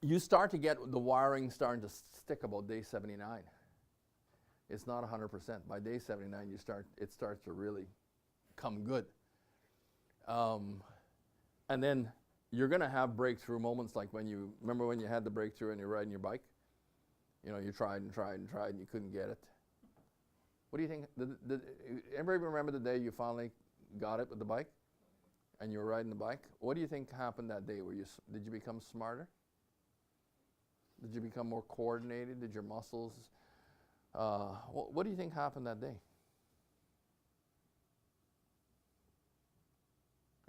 you start to get the wiring starting to stick about day 79. It's not 100%. By day 79, it starts to really come good. And then you're going to have breakthrough moments like remember when you had the breakthrough and you're riding your bike? You know, you tried and tried and tried and you couldn't get it. What do you think? Anybody remember the day you finally got it with the bike and you were riding the bike? What do you think happened that day? Did you become smarter? Did you become more coordinated? Did your muscles? What do you think happened that day?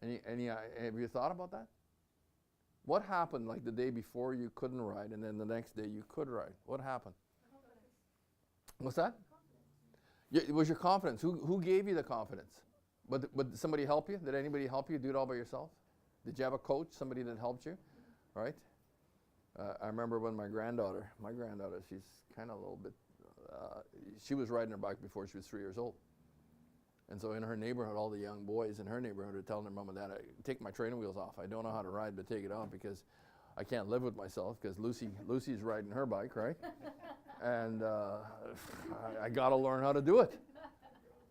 Have you thought about that? What happened like the day before you couldn't ride and then the next day you could ride? What happened? What's that? It was your confidence. Who gave you the confidence? But somebody help you? Did anybody help you do it all by yourself? Did you have a coach, somebody that helped you? Right? I remember when my granddaughter, she's kind of a little bit, she was riding her bike before she was 3 years old. And so in her neighborhood, all the young boys in her neighborhood are telling their mom and dad, take my training wheels off. I don't know how to ride, but take it off because I can't live with myself because Lucy's riding her bike, right? And I got to learn how to do it.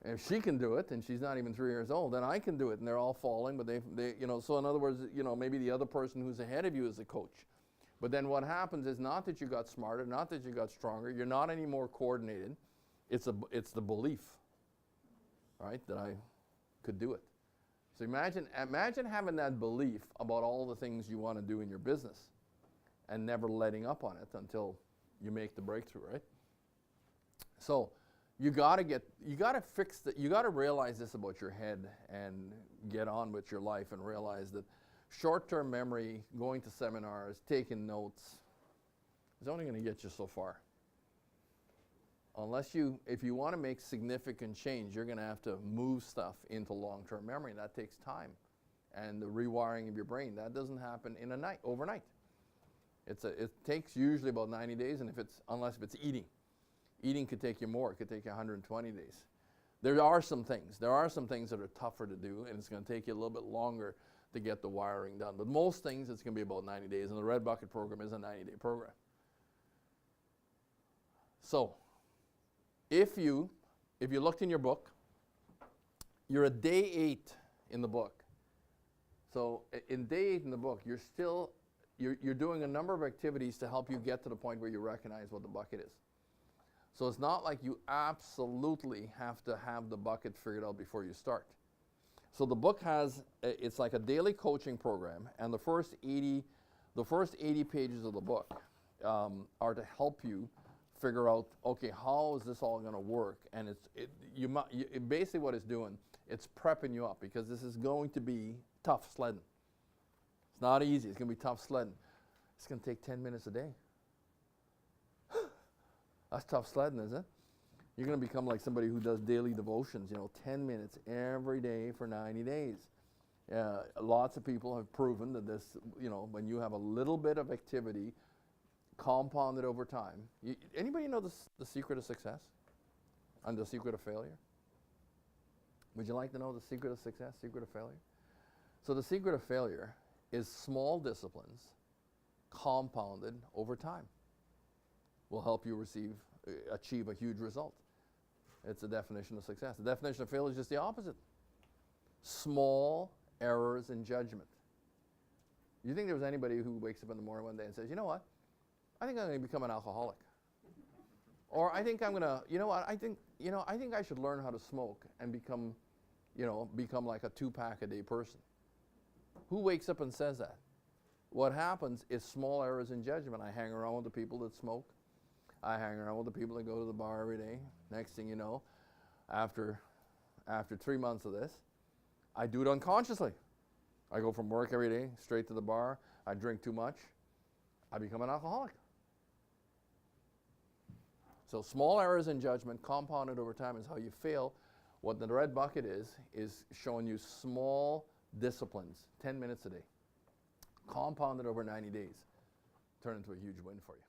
And if she can do it, and she's not even 3 years old, then I can do it. And they're all falling, but they you know, so in other words, you know, maybe the other person who's ahead of you is the coach. But then what happens is not that you got smarter, not that you got stronger, you're not any more coordinated. It's the belief, right, that I could do it. So imagine having that belief about all the things you want to do in your business and never letting up on it until you make the breakthrough, right? So you got to realize this about your head and get on with your life and realize that short-term memory, going to seminars, taking notes, is only going to get you so far. If you want to make significant change, you're going to have to move stuff into long-term memory, and that takes time. And the rewiring of your brain, that doesn't happen overnight. It takes usually about 90 days, and unless it's eating. Eating could take you more. It could take you 120 days. There are some things that are tougher to do, and it's going to take you a little bit longer to get the wiring done. But most things, it's going to be about 90 days, and the Red Bucket program is a 90-day program. So, if you looked in your book, you're at day 8 in the book. So in day 8 in the book, you're doing a number of activities to help you get to the point where you recognize what the bucket is. So it's not like you absolutely have to have the bucket figured out before you start. So the book it's like a daily coaching program, and the first 80 pages of the book are to help you figure out, okay, how is this all going to work? And basically what it's doing, it's prepping you up because this is going to be tough sledding. It's not easy. It's going to be tough sledding. It's going to take 10 minutes a day. That's tough sledding, isn't it? You're going to become like somebody who does daily devotions, 10 minutes every day for 90 days. Lots of people have proven that this, when you have a little bit of activity compounded over time. Anybody know the secret of success and the secret of failure? Would you like to know the secret of success, secret of failure? So the secret of failure is small disciplines compounded over time will help you achieve a huge result. It's the definition of success. The definition of failure is just the opposite. Small errors in judgment. You think there was anybody who wakes up in the morning one day and says, you know what? I think I'm going to become an alcoholic. Or I think I'm going to, I think I should learn how to smoke and become like a 2-pack a day person. Who wakes up and says that? What happens is small errors in judgment. I hang around with the people that smoke. I hang around with the people that go to the bar every day. Next thing you know, after 3 months of this, I do it unconsciously. I go from work every day straight to the bar. I drink too much. I become an alcoholic. So small errors in judgment compounded over time is how you fail. What the Red Bucket is showing you small disciplines, 10 minutes a day, compounded over 90 days, turn into a huge win for you.